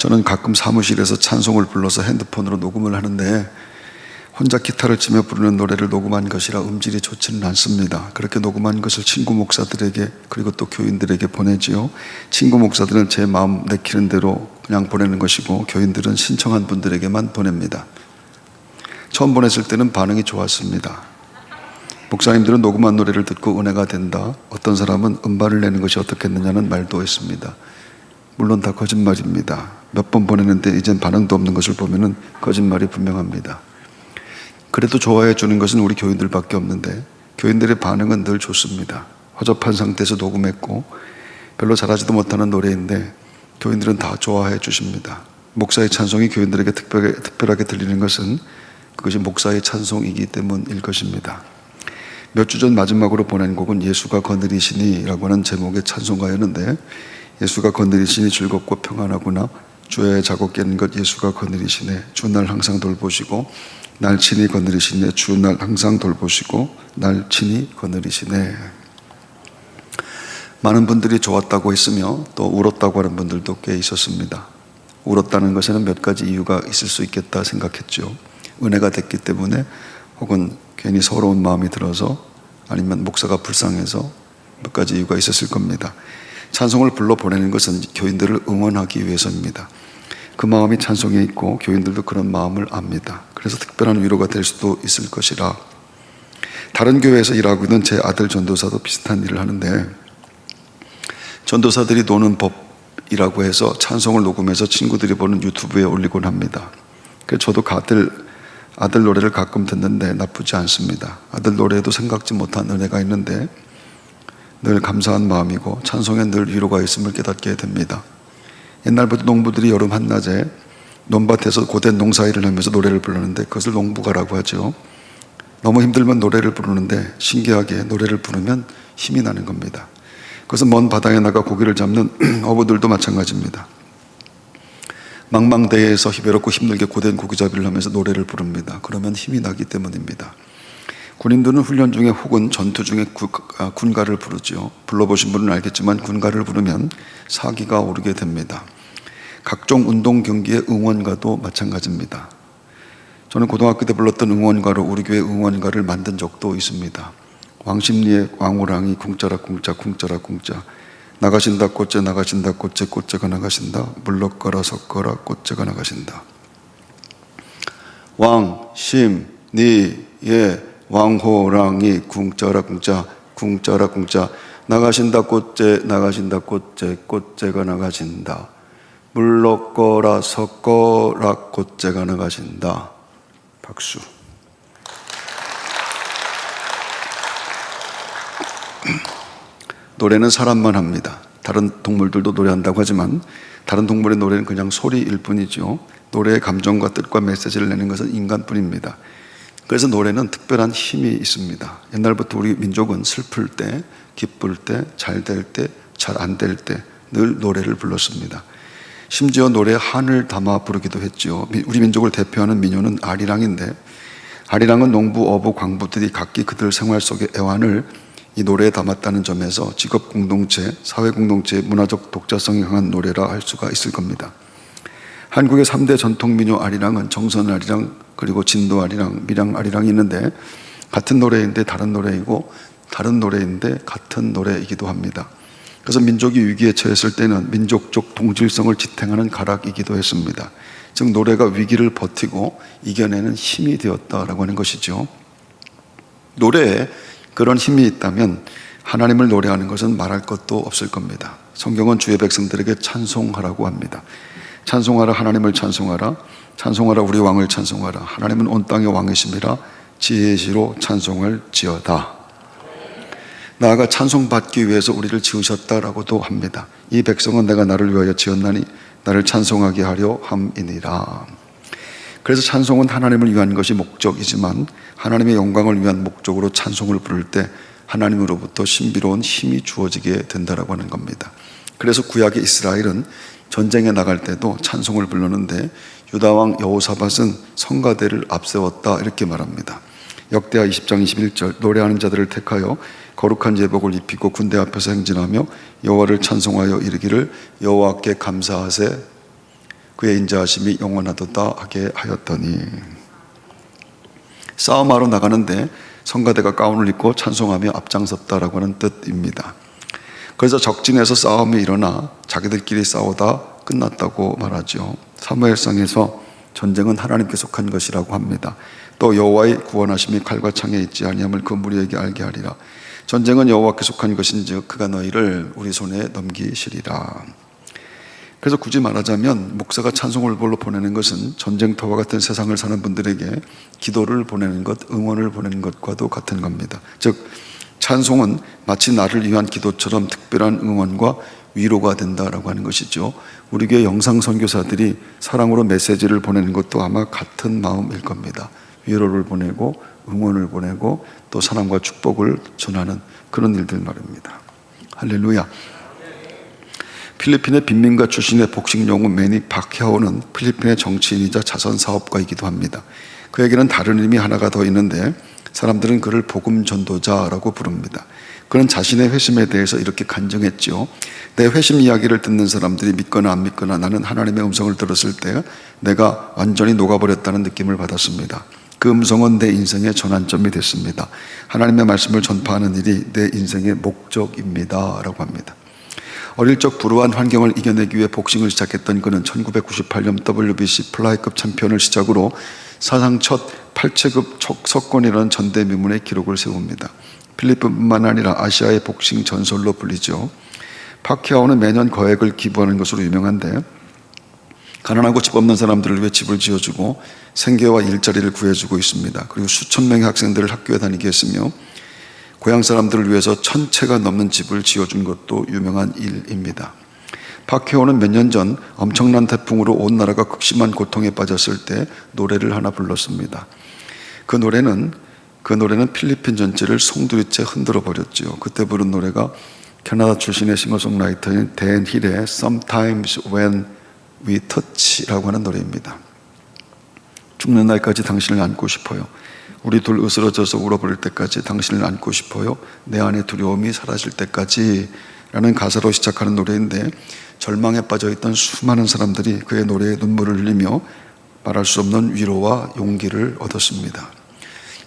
저는 가끔 사무실에서 찬송을 불러서 핸드폰으로 녹음을 하는데 혼자 기타를 치며 부르는 노래를 녹음한 것이라 음질이 좋지는 않습니다. 그렇게 녹음한 것을 친구 목사들에게 그리고 또 교인들에게 보내지요. 친구 목사들은 제 마음 내키는 대로 그냥 보내는 것이고 교인들은 신청한 분들에게만 보냅니다. 처음 보냈을 때는 반응이 좋았습니다. 목사님들은 녹음한 노래를 듣고 은혜가 된다, 어떤 사람은 음반을 내는 것이 어떻겠느냐는 말도 했습니다. 물론 다 거짓말입니다. 몇 번 보냈는데 이젠 반응도 없는 것을 보면 거짓말이 분명합니다. 그래도 좋아해 주는 것은 우리 교인들밖에 없는데 교인들의 반응은 늘 좋습니다. 허접한 상태에서 녹음했고 별로 잘하지도 못하는 노래인데 교인들은 다 좋아해 주십니다. 목사의 찬송이 교인들에게 특별하게 들리는 것은 그것이 목사의 찬송이기 때문일 것입니다. 몇 주 전 마지막으로 보낸 곡은 예수가 거느리시니 라고 하는 제목의 찬송가였는데, 예수가 거느리시니 즐겁고 평안하구나, 주의 작업 깨는 것 예수가 거느리시네, 주 날 항상 돌보시고 날 친히 거느리시네, 주 날 항상 돌보시고 날 친히 거느리시네. 많은 분들이 좋았다고 했으며 또 울었다고 하는 분들도 꽤 있었습니다. 울었다는 것에는 몇 가지 이유가 있을 수 있겠다 생각했죠. 은혜가 됐기 때문에, 혹은 괜히 서러운 마음이 들어서, 아니면 목사가 불쌍해서, 몇 가지 이유가 있었을 겁니다. 찬송을 불러 보내는 것은 교인들을 응원하기 위해서입니다. 그 마음이 찬송에 있고 교인들도 그런 마음을 압니다. 그래서 특별한 위로가 될 수도 있을 것이라. 다른 교회에서 일하고 있는 제 아들 전도사도 비슷한 일을 하는데, 전도사들이 노는 법이라고 해서 찬송을 녹음해서 친구들이 보는 유튜브에 올리곤 합니다. 그래서 저도 아들 노래를 가끔 듣는데 나쁘지 않습니다. 아들 노래에도 생각지 못한 은혜가 있는데 늘 감사한 마음이고 찬송에 늘 위로가 있음을 깨닫게 됩니다. 옛날부터 농부들이 여름 한낮에 논밭에서 고된 농사일을 하면서 노래를 부르는데 그것을 농부가라고 하죠. 너무 힘들면 노래를 부르는데 신기하게 노래를 부르면 힘이 나는 겁니다. 그것은 먼 바다에 나가 고기를 잡는 어부들도 마찬가지입니다. 망망대해에서 희배롭고 힘들게 고된 고기잡이를 하면서 노래를 부릅니다. 그러면 힘이 나기 때문입니다. 군인들은 훈련 중에 혹은 전투 중에 군가를 부르죠. 불러보신 분은 알겠지만 군가를 부르면 사기가 오르게 됩니다. 각종 운동 경기의 응원가도 마찬가지입니다. 저는 고등학교 때 불렀던 응원가로 우리 교회 응원가를 만든 적도 있습니다. 왕십리의 왕호랑이 궁짜라 궁짜 궁짜라 궁짜, 나가신다 꽃째 나가신다 꽃째 꽃째가 나가신다, 물러거라 섞어라 꽃째가 나가신다. 왕십리의 왕호랑이 궁짜라 궁짜 궁짜라 궁짜, 나가신다 꽃째 나가신다 꽃째 꽃째가 나가신다, 물러거라 섞어라 꽃째가 나가신다. 박수. 노래는 사람만 합니다. 다른 동물들도 노래한다고 하지만 다른 동물의 노래는 그냥 소리일 뿐이죠. 노래의 감정과 뜻과 메시지를 내는 것은 인간뿐입니다. 그래서 노래는 특별한 힘이 있습니다. 옛날부터 우리 민족은 슬플 때, 기쁠 때, 잘 될 때, 잘 안 될 때 늘 노래를 불렀습니다. 심지어 노래에 한을 담아 부르기도 했죠. 우리 민족을 대표하는 민요는 아리랑인데, 아리랑은 농부, 어부, 광부들이 각기 그들 생활 속의 애환을 이 노래에 담았다는 점에서 직업 공동체, 사회 공동체의 문화적 독자성이 강한 노래라 할 수가 있을 겁니다. 한국의 3대 전통 민요 아리랑은 정선 아리랑, 그리고 진도 아리랑, 밀양 아리랑이 있는데, 같은 노래인데 다른 노래이고 다른 노래인데 같은 노래이기도 합니다. 그래서 민족이 위기에 처했을 때는 민족적 동질성을 지탱하는 가락이기도 했습니다. 즉 노래가 위기를 버티고 이겨내는 힘이 되었다라고 하는 것이죠. 노래에 그런 힘이 있다면 하나님을 노래하는 것은 말할 것도 없을 겁니다. 성경은 주의 백성들에게 찬송하라고 합니다. 찬송하라, 하나님을 찬송하라, 찬송하라, 우리 왕을 찬송하라. 하나님은 온 땅의 왕이심이라 지혜시로 찬송할지어다. 나아가 찬송받기 위해서 우리를 지으셨다라고도 합니다. 이 백성은 내가 나를 위하여 지었나니 나를 찬송하게 하려 함이니라. 그래서 찬송은 하나님을 위한 것이 목적이지만 하나님의 영광을 위한 목적으로 찬송을 부를 때 하나님으로부터 신비로운 힘이 주어지게 된다라고 하는 겁니다. 그래서 구약의 이스라엘은 전쟁에 나갈 때도 찬송을 부르는데 유다왕 여호사밧은 성가대를 앞세웠다 이렇게 말합니다. 역대하 20장 21절, 노래하는 자들을 택하여 거룩한 제복을 입히고 군대 앞에서 행진하며 여호와를 찬송하여 이르기를 여호와께 감사하세. 그의 인자하심이 영원하도다 하게 하였더니. 싸움하러 나가는데 성가대가 가운을 입고 찬송하며 앞장섰다라고 하는 뜻입니다. 그래서 적진에서 싸움이 일어나 자기들끼리 싸우다 끝났다고 말하죠. 사무엘상에서 전쟁은 하나님께 속한 것이라고 합니다. 또 여호와의 구원하심이 칼과 창에 있지 아니함을 그 무리에게 알게 하리라. 전쟁은 여호와께 속한 것인즉 그가 너희를 우리 손에 넘기시리라. 그래서 굳이 말하자면 목사가 찬송을 불러 보내는 것은 전쟁터와 같은 세상을 사는 분들에게 기도를 보내는 것, 응원을 보내는 것과도 같은 겁니다. 즉 찬송은 마치 나를 위한 기도처럼 특별한 응원과 위로가 된다라고 하는 것이죠. 우리 교회 영상 선교사들이 사랑으로 메시지를 보내는 것도 아마 같은 마음일 겁니다. 위로를 보내고 응원을 보내고 또 사랑과 축복을 전하는 그런 일들 말입니다. 할렐루야. 필리핀의 빈민가 출신의 복싱 용우 매니 파키아오는 필리핀의 정치인이자 자선 사업가이기도 합니다. 그에게는 다른 이름이 하나가 더 있는데 사람들은 그를 복음 전도자라고 부릅니다. 그는 자신의 회심에 대해서 이렇게 간증했죠. 내 회심 이야기를 듣는 사람들이 믿거나 안 믿거나 나는 하나님의 음성을 들었을 때 내가 완전히 녹아버렸다는 느낌을 받았습니다. 그 음성은 내 인생의 전환점이 됐습니다. 하나님의 말씀을 전파하는 일이 내 인생의 목적입니다 라고 합니다. 어릴 적 불우한 환경을 이겨내기 위해 복싱을 시작했던 그는 1998년 WBC 플라이급 챔피언을 시작으로 사상 첫 8체급 석권이라는 전대미문의 기록을 세웁니다. 필리핀뿐만 아니라 아시아의 복싱 전설로 불리죠. 파키아오는 매년 거액을 기부하는 것으로 유명한데 가난하고 집 없는 사람들을 위해 집을 지어주고 생계와 일자리를 구해주고 있습니다. 그리고 수천 명의 학생들을 학교에 다니게 했으며 고향 사람들을 위해서 1000채가 넘는 집을 지어준 것도 유명한 일입니다. 파키아오는 몇 년 전 엄청난 태풍으로 온 나라가 극심한 고통에 빠졌을 때 노래를 하나 불렀습니다. 그 노래는 필리핀 전체를 송두리째 흔들어 버렸죠. 그때 부른 노래가 캐나다 출신의 싱어송라이터인 댄 힐의 Sometimes When We Touch라고 하는 노래입니다. 죽는 날까지 당신을 안고 싶어요. 우리 둘 으스러져서 울어버릴 때까지 당신을 안고 싶어요. 내 안의 두려움이 사라질 때까지 라는 가사로 시작하는 노래인데 절망에 빠져있던 수많은 사람들이 그의 노래에 눈물을 흘리며 말할 수 없는 위로와 용기를 얻었습니다.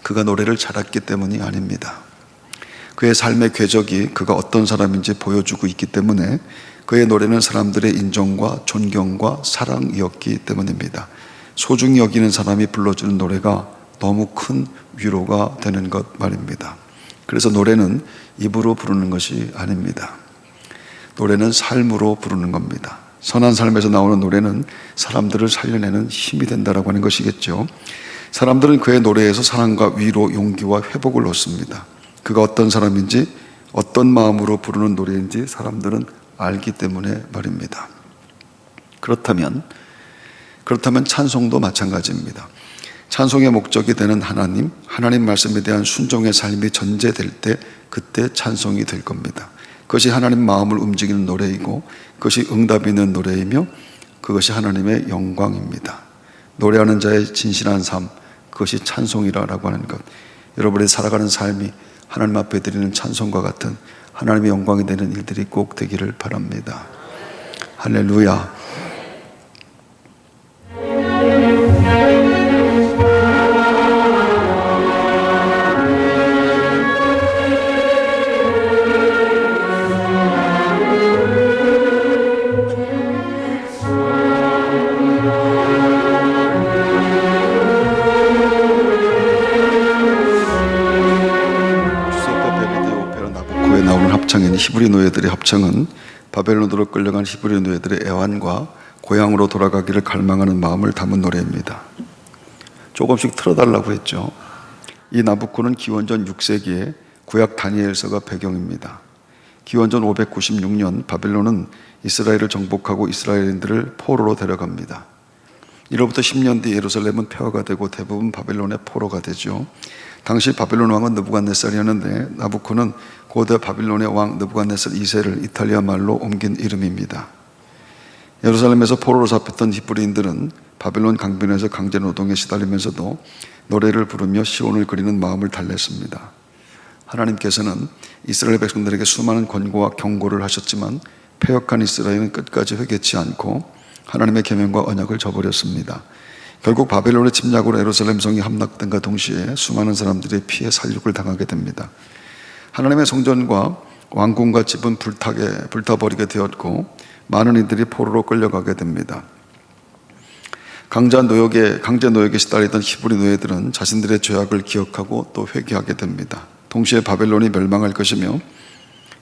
그가 노래를 잘했기 때문이 아닙니다. 그의 삶의 궤적이 그가 어떤 사람인지 보여주고 있기 때문에 그의 노래는 사람들의 인정과 존경과 사랑이었기 때문입니다. 소중히 여기는 사람이 불러주는 노래가 너무 큰 위로가 되는 것 말입니다. 그래서 노래는 입으로 부르는 것이 아닙니다. 노래는 삶으로 부르는 겁니다. 선한 삶에서 나오는 노래는 사람들을 살려내는 힘이 된다라고 하는 것이겠죠. 사람들은 그의 노래에서 사랑과 위로, 용기와 회복을 얻습니다. 그가 어떤 사람인지 어떤 마음으로 부르는 노래인지 사람들은 알기 때문에 말입니다. 그렇다면 찬송도 마찬가지입니다. 찬송의 목적이 되는 하나님 말씀에 대한 순종의 삶이 전제될 때 그때 찬송이 될 겁니다. 그것이 하나님 마음을 움직이는 노래이고 그것이 응답이 있는 노래이며 그것이 하나님의 영광입니다. 노래하는 자의 진실한 삶, 그것이 찬송이라고 하는 것. 여러분이 살아가는 삶이 하나님 앞에 드리는 찬송과 같은 하나님의 영광이 되는 일들이 꼭 되기를 바랍니다. 할렐루야. 합창인 히브리 노예들의 합창은 바벨론으로 끌려간 히브리 노예들의 애환과 고향으로 돌아가기를 갈망하는 마음을 담은 노래입니다. 조금씩 틀어달라고 했죠. 이 나부코는 기원전 6세기에 구약 다니엘서가 배경입니다. 기원전 596년 바벨론은 이스라엘을 정복하고 이스라엘인들을 포로로 데려갑니다. 이로부터 10년 뒤 예루살렘은 폐허가 되고 대부분 바벨론의 포로가 되죠. 당시 바벨론 왕은 느부갓네살이었는데 나부코는 고대 바빌론의 왕 느부갓네살 2세를 이탈리아 말로 옮긴 이름입니다. 예루살렘에서 포로로 잡혔던 히브리인들은 바벨론 강변에서 강제 노동에 시달리면서도 노래를 부르며 시온을 그리는 마음을 달랬습니다. 하나님께서는 이스라엘 백성들에게 수많은 권고와 경고를 하셨지만 패역한 이스라엘은 끝까지 회개치 않고 하나님의 계명과 언약을 저버렸습니다. 결국 바벨론의 침략으로 예루살렘 성이 함락된과 동시에 수많은 사람들이 피해 살육을 당하게 됩니다. 하나님의 성전과 왕궁과 집은 불타버리게 되었고 많은 이들이 포로로 끌려가게 됩니다. 강제 노역에 시달리던 히브리 노예들은 자신들의 죄악을 기억하고 또 회개하게 됩니다. 동시에 바벨론이 멸망할 것이며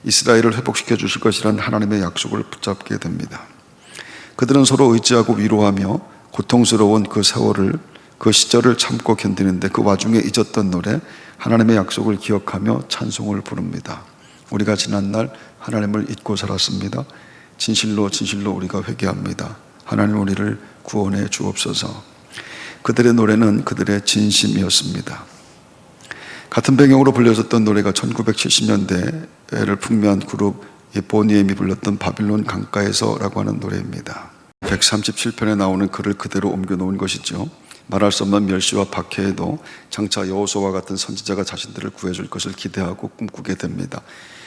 이스라엘을 회복시켜 주실 것이라는 하나님의 약속을 붙잡게 됩니다. 그들은 서로 의지하고 위로하며 고통스러운 그 시절을 참고 견디는데 그 와중에 잊었던 노래, 하나님의 약속을 기억하며 찬송을 부릅니다. 우리가 지난날 하나님을 잊고 살았습니다. 진실로 우리가 회개합니다. 하나님 우리를 구원해 주옵소서. 그들의 노래는 그들의 진심이었습니다. 같은 배경으로 불려졌던 노래가 1970년대를 풍미한 그룹 보니엠이 불렀던 바빌론 강가에서라고 하는 노래입니다. 137편에 나오는 글을 그대로 옮겨놓은 것이죠. 말할 수 없는 멸시와 박해에도 장차 여호수아와 같은 선지자가 자신들을 구해줄 것을 기대하고 꿈꾸게 됩니다.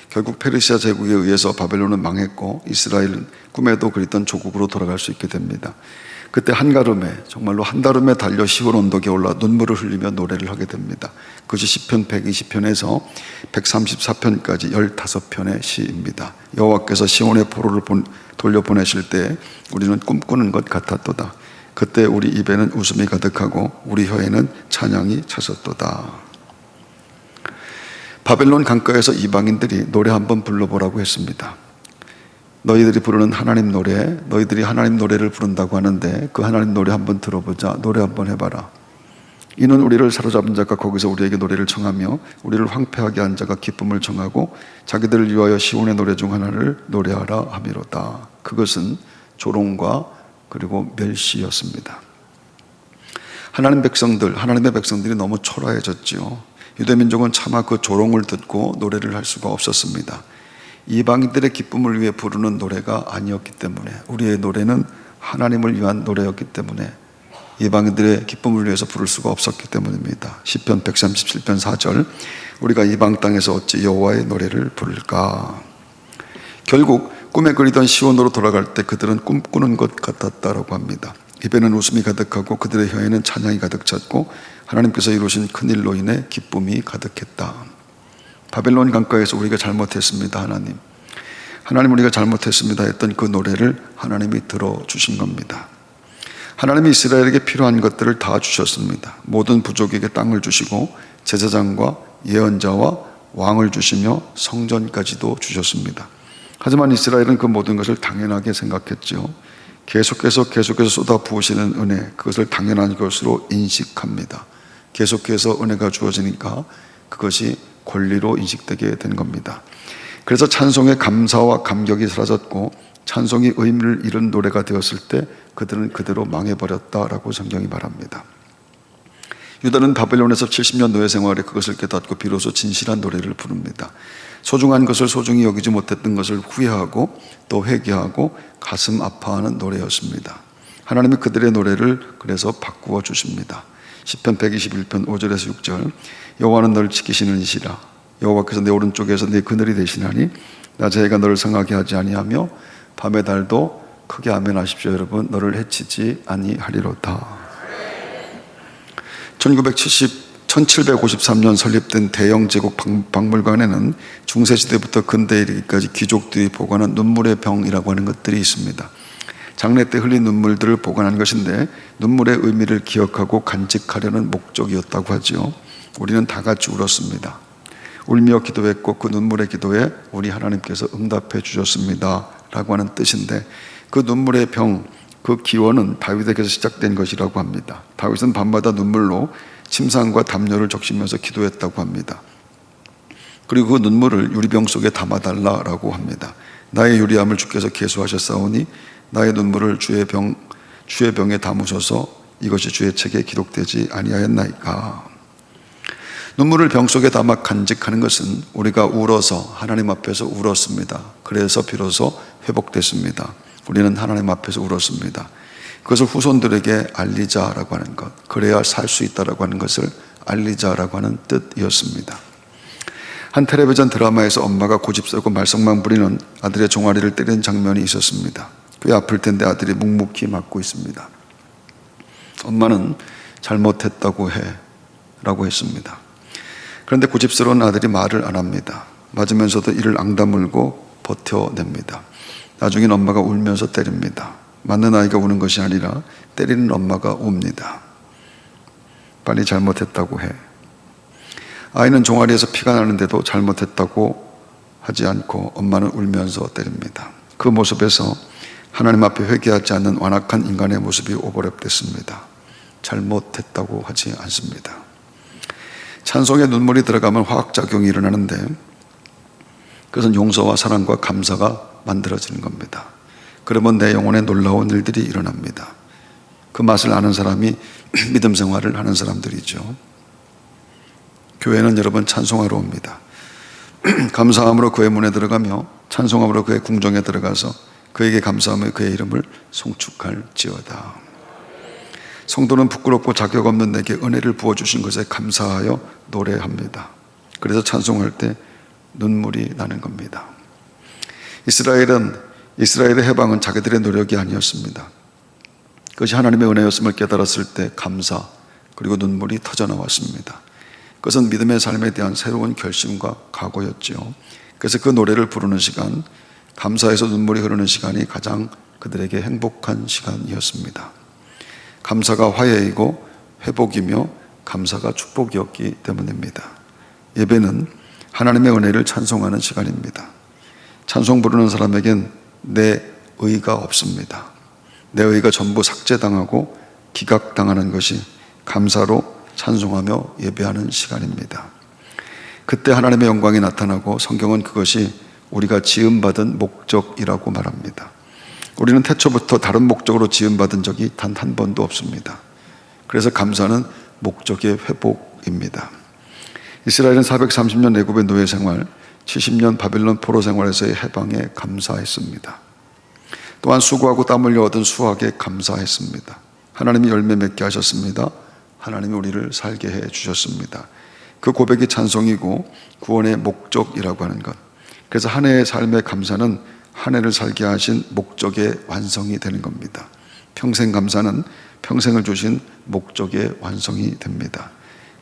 결국 페르시아 제국에 의해서 바벨론은 망했고 이스라엘은 꿈에도 그리던 조국으로 돌아갈 수 있게 됩니다. 그때 한가름에, 정말로 한다름에 달려 시온 언덕에 올라 눈물을 흘리며 노래를 하게 됩니다. 그것이 시편 120편에서 134편까지 15편의 시입니다. 여호와께서 시온의 포로를 돌려보내실 때 우리는 꿈꾸는 것 같았도다. 그때 우리 입에는 웃음이 가득하고 우리 혀에는 찬양이 찼었도다. 바벨론 강가에서 이방인들이 노래 한번 불러보라고 했습니다. 너희들이 부르는 하나님 노래, 너희들이 하나님 노래를 부른다고 하는데 그 하나님 노래 한번 들어보자. 노래 한번 해봐라. 이는 우리를 사로잡은 자가 거기서 우리에게 노래를 청하며 우리를 황폐하게 한 자가 기쁨을 청하고 자기들을 위하여 시온의 노래 중 하나를 노래하라 하미로다. 그것은 조롱과 그리고 멸시였습니다. 하나님의 백성들이 너무 초라해졌지요. 유대민족은 차마 그 조롱을 듣고 노래를 할 수가 없었습니다. 이방인들의 기쁨을 위해 부르는 노래가 아니었기 때문에, 우리의 노래는 하나님을 위한 노래였기 때문에 이방인들의 기쁨을 위해서 부를 수가 없었기 때문입니다. 시편 137편 4절, 우리가 이방 땅에서 어찌 여호와의 노래를 부를까. 결국 꿈에 그리던 시온으로 돌아갈 때 그들은 꿈꾸는 것 같았다라고 합니다. 입에는 웃음이 가득하고 그들의 혀에는 찬양이 가득 찼고 하나님께서 이루신 큰일로 인해 기쁨이 가득했다. 바벨론 강가에서 우리가 잘못했습니다. 하나님 우리가 잘못했습니다 했던 그 노래를 하나님이 들어주신 겁니다. 하나님이 이스라엘에게 필요한 것들을 다 주셨습니다. 모든 부족에게 땅을 주시고 제사장과 예언자와 왕을 주시며 성전까지도 주셨습니다. 하지만 이스라엘은 그 모든 것을 당연하게 생각했죠. 계속해서 쏟아 부으시는 은혜, 그것을 당연한 것으로 인식합니다. 계속해서 은혜가 주어지니까 그것이 권리로 인식되게 된 겁니다. 그래서 찬송의 감사와 감격이 사라졌고 찬송이 의미를 잃은 노래가 되었을 때 그들은 그대로 망해버렸다라고 성경이 말합니다. 유다는 바벨론에서 70년 노예 생활에 그것을 깨닫고 비로소 진실한 노래를 부릅니다. 소중한 것을 소중히 여기지 못했던 것을 후회하고 또 회개하고 가슴 아파하는 노래였습니다. 하나님이 그들의 노래를 그래서 바꾸어 주십니다. 시편 121편 5절에서 6절, 여호와는 너를 지키시는 이시라. 여호와께서 내 오른쪽에서 내 그늘이 되시나니 낮에 해가 너를 성하게 하지 아니하며 밤의 달도 크게 아멘하십시오. 여러분, 너를 해치지 아니하리로다. 1753년 설립된 대영 제국 박물관에는 중세시대부터 근대에 이르기까지 귀족들이 보관한 눈물의 병이라고 하는 것들이 있습니다. 장례 때 흘린 눈물들을 보관한 것인데 눈물의 의미를 기억하고 간직하려는 목적이었다고 하죠. 우리는 다 같이 울었습니다. 울며 기도했고 그 눈물의 기도에 우리 하나님께서 응답해 주셨습니다 라고 하는 뜻인데, 그 눈물의 병, 그 기원은 다윗에게서 시작된 것이라고 합니다. 다윗은 밤마다 눈물로 침상과 담요를 적시면서 기도했다고 합니다. 그리고 그 눈물을 유리병 속에 담아달라라고 합니다. 나의 유리함을 주께서 계수하셨사오니 나의 눈물을 주의 병에 담으셔서 이것이 주의 책에 기록되지 아니하였나이까. 눈물을 병 속에 담아 간직하는 것은 우리가 울어서 하나님 앞에서 울었습니다. 그래서 비로소 회복됐습니다. 우리는 하나님 앞에서 울었습니다. 그것을 후손들에게 알리자라고 하는 것, 그래야 살 수 있다라고 하는 것을 알리자라고 하는 뜻이었습니다. 한 텔레비전 드라마에서 엄마가 고집세고 말썽만 부리는 아들의 종아리를 때리는 장면이 있었습니다. 꽤 아플 텐데 아들이 묵묵히 맡고 있습니다. 엄마는 잘못했다고 해 라고 했습니다. 그런데 고집스러운 아들이 말을 안 합니다. 맞으면서도 이를 앙다물고 버텨냅니다. 나중엔 엄마가 울면서 때립니다. 맞는 아이가 우는 것이 아니라 때리는 엄마가 웁니다. 빨리 잘못했다고 해. 아이는 종아리에서 피가 나는데도 잘못했다고 하지 않고 엄마는 울면서 때립니다. 그 모습에서 하나님 앞에 회개하지 않는 완악한 인간의 모습이 오버랩됐습니다. 잘못했다고 하지 않습니다. 찬송에 눈물이 들어가면 화학작용이 일어나는데 그것은 용서와 사랑과 감사가 만들어지는 겁니다. 그러면 내 영혼에 놀라운 일들이 일어납니다. 그 맛을 아는 사람이 믿음 생활을 하는 사람들이죠. 교회는 여러분 찬송하러 옵니다. 감사함으로 그의 문에 들어가며 찬송함으로 그의 궁정에 들어가서 그에게 감사하며 그의 이름을 송축할지어다. 성도는 부끄럽고 자격 없는 내게 은혜를 부어주신 것에 감사하여 노래합니다. 그래서 찬송할 때 눈물이 나는 겁니다. 이스라엘의 해방은 자기들의 노력이 아니었습니다. 그것이 하나님의 은혜였음을 깨달았을 때 감사 그리고 눈물이 터져 나왔습니다. 그것은 믿음의 삶에 대한 새로운 결심과 각오였죠. 그래서 그 노래를 부르는 시간, 감사해서 눈물이 흐르는 시간이 가장 그들에게 행복한 시간이었습니다. 감사가 화해이고 회복이며 감사가 축복이었기 때문입니다. 예배는 하나님의 은혜를 찬송하는 시간입니다. 찬송 부르는 사람에겐 내 의가 없습니다. 내 의가 전부 삭제당하고 기각당하는 것이 감사로 찬송하며 예배하는 시간입니다. 그때 하나님의 영광이 나타나고 성경은 그것이 우리가 지음받은 목적이라고 말합니다. 우리는 태초부터 다른 목적으로 지음받은 적이 단 한 번도 없습니다. 그래서 감사는 목적의 회복입니다. 이스라엘은 430년 애굽의 노예 생활, 70년 바빌론 포로 생활에서의 해방에 감사했습니다. 또한 수고하고 땀 흘려 얻은 수확에 감사했습니다. 하나님이 열매 맺게 하셨습니다. 하나님이 우리를 살게 해 주셨습니다. 그 고백이 찬송이고 구원의 목적이라고 하는 것. 그래서 한 해의 삶의 감사는 한 해를 살게 하신 목적의 완성이 되는 겁니다. 평생 감사는 평생을 주신 목적의 완성이 됩니다.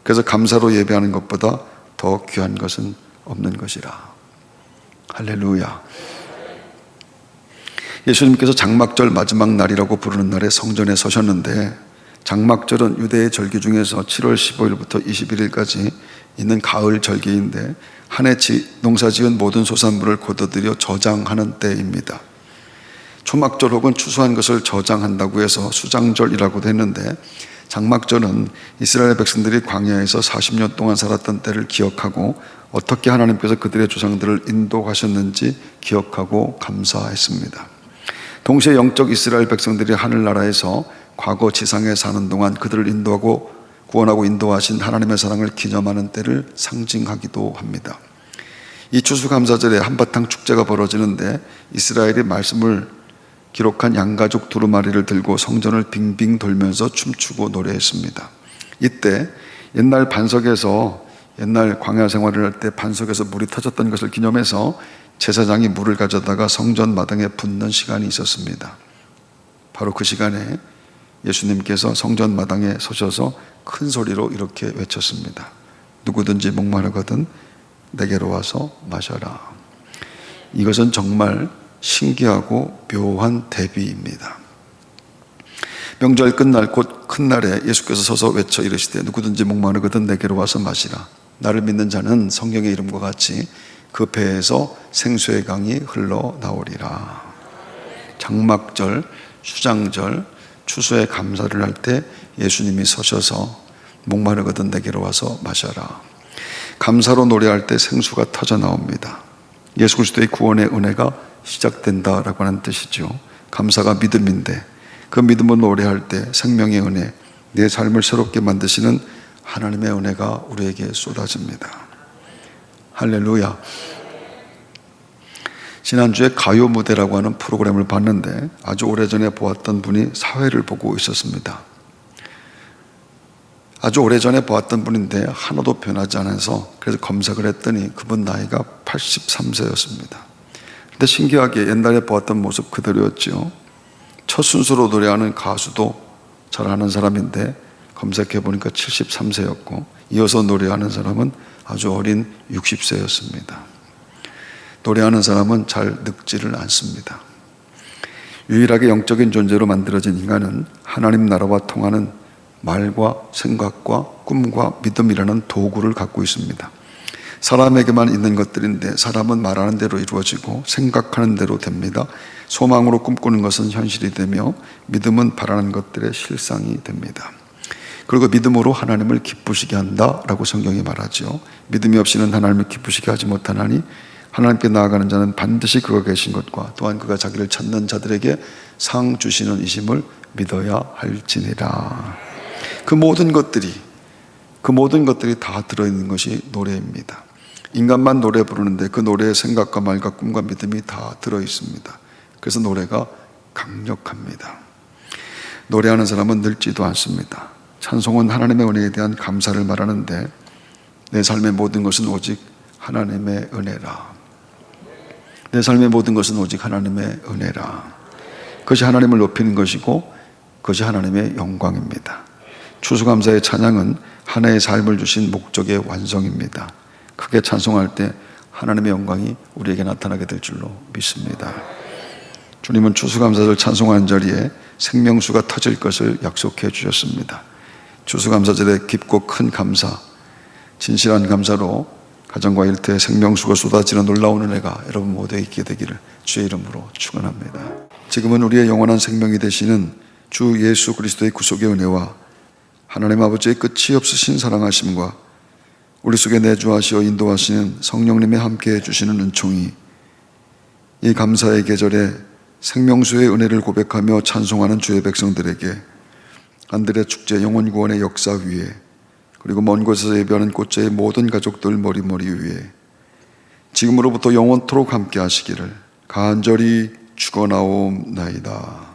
그래서 감사로 예배하는 것보다 더 귀한 것은 없는 것이라. 할렐루야. 예수님께서 장막절 마지막 날이라고 부르는 날에 성전에 서셨는데, 장막절은 유대의 절기 중에서 7월 15일부터 21일까지 있는 가을 절기인데 한 해 농사 지은 모든 소산물을 거둬들여 저장하는 때입니다. 초막절 혹은 추수한 것을 저장한다고 해서 수장절이라고도 했는데, 장막절은 이스라엘 백성들이 광야에서 40년 동안 살았던 때를 기억하고 어떻게 하나님께서 그들의 조상들을 인도하셨는지 기억하고 감사했습니다. 동시에 영적 이스라엘 백성들이 하늘나라에서 과거 지상에 사는 동안 그들을 인도하고 구원하고 인도하신 하나님의 사랑을 기념하는 때를 상징하기도 합니다. 이 추수감사절에 한바탕 축제가 벌어지는데 이스라엘이 말씀을 기록한 양가죽 두루마리를 들고 성전을 빙빙 돌면서 춤추고 노래했습니다. 이때 옛날 광야 생활을 할 때 반석에서 물이 터졌던 것을 기념해서 제사장이 물을 가져다가 성전 마당에 붓는 시간이 있었습니다. 바로 그 시간에 예수님께서 성전 마당에 서셔서 큰 소리로 이렇게 외쳤습니다. 누구든지 목마르거든 내게로 와서 마셔라. 이것은 정말 신기하고 묘한 대비입니다. 명절 끝날 곧 큰 날에 예수께서 서서 외쳐 이르시되 누구든지 목마르거든 내게로 와서 마시라. 나를 믿는 자는 성경의 이름과 같이 그 배에서 생수의 강이 흘러나오리라. 장막절, 수장절, 추수의 감사를 할 때 예수님이 서셔서 목마르거든 내게로 와서 마셔라. 감사로 노래할 때 생수가 터져 나옵니다. 예수 그리스도의 구원의 은혜가 시작된다라고 하는 뜻이죠. 감사가 믿음인데 그 믿음으로 노래할 때 생명의 은혜, 내 삶을 새롭게 만드시는 하나님의 은혜가 우리에게 쏟아집니다. 할렐루야. 지난주에 가요 무대라고 하는 프로그램을 봤는데 아주 오래전에 보았던 분이 사회를 보고 있었습니다. 아주 오래전에 보았던 분인데 하나도 변하지 않아서 그래서 검색을 했더니 그분 나이가 83세였습니다. 근데 신기하게 옛날에 보았던 모습 그대로였죠. 첫 순서로 노래하는 가수도 잘 아는 사람인데 검색해 보니까 73세였고 이어서 노래하는 사람은 아주 어린 60세였습니다. 노래하는 사람은 잘 늙지를 않습니다. 유일하게 영적인 존재로 만들어진 인간은 하나님 나라와 통하는 말과 생각과 꿈과 믿음이라는 도구를 갖고 있습니다. 사람에게만 있는 것들인데 사람은 말하는 대로 이루어지고 생각하는 대로 됩니다. 소망으로 꿈꾸는 것은 현실이 되며 믿음은 바라는 것들의 실상이 됩니다. 그리고 믿음으로 하나님을 기쁘시게 한다라고 성경이 말하죠. 믿음이 없이는 하나님을 기쁘시게 하지 못하나니 하나님께 나아가는 자는 반드시 그가 계신 것과 또한 그가 자기를 찾는 자들에게 상 주시는 이심을 믿어야 할지니라. 그 모든 것들이 다 들어있는 것이 노래입니다. 인간만 노래 부르는데 그 노래의 생각과 말과 꿈과 믿음이 다 들어있습니다. 그래서 노래가 강력합니다. 노래하는 사람은 늙지도 않습니다. 찬송은 하나님의 은혜에 대한 감사를 말하는데 내 삶의 모든 것은 오직 하나님의 은혜라. 내 삶의 모든 것은 오직 하나님의 은혜라. 그것이 하나님을 높이는 것이고 그것이 하나님의 영광입니다. 추수감사의 찬양은 한 해의 삶을 주신 목적의 완성입니다. 크게 찬송할 때 하나님의 영광이 우리에게 나타나게 될 줄로 믿습니다. 주님은 추수감사절 찬송하는 자리에 생명수가 터질 것을 약속해 주셨습니다. 추수감사절에 깊고 큰 감사, 진실한 감사로 가정과 일터에 생명수가 쏟아지는 놀라운 은혜가 여러분 모두에 있게 되기를 주의 이름으로 축원합니다. 지금은 우리의 영원한 생명이 되시는 주 예수 그리스도의 구속의 은혜와 하나님 아버지의 끝이 없으신 사랑하심과 우리 속에 내주하시어 인도하시는 성령님의 함께해 주시는 은총이 이 감사의 계절에 생명수의 은혜를 고백하며 찬송하는 주의 백성들에게 안드레 축제 영혼구원의 역사 위에 그리고 먼 곳에서 예배하는 꽃제의 모든 가족들 머리머리 위에 지금으로부터 영원토록 함께 하시기를 간절히 축원하옵나이다.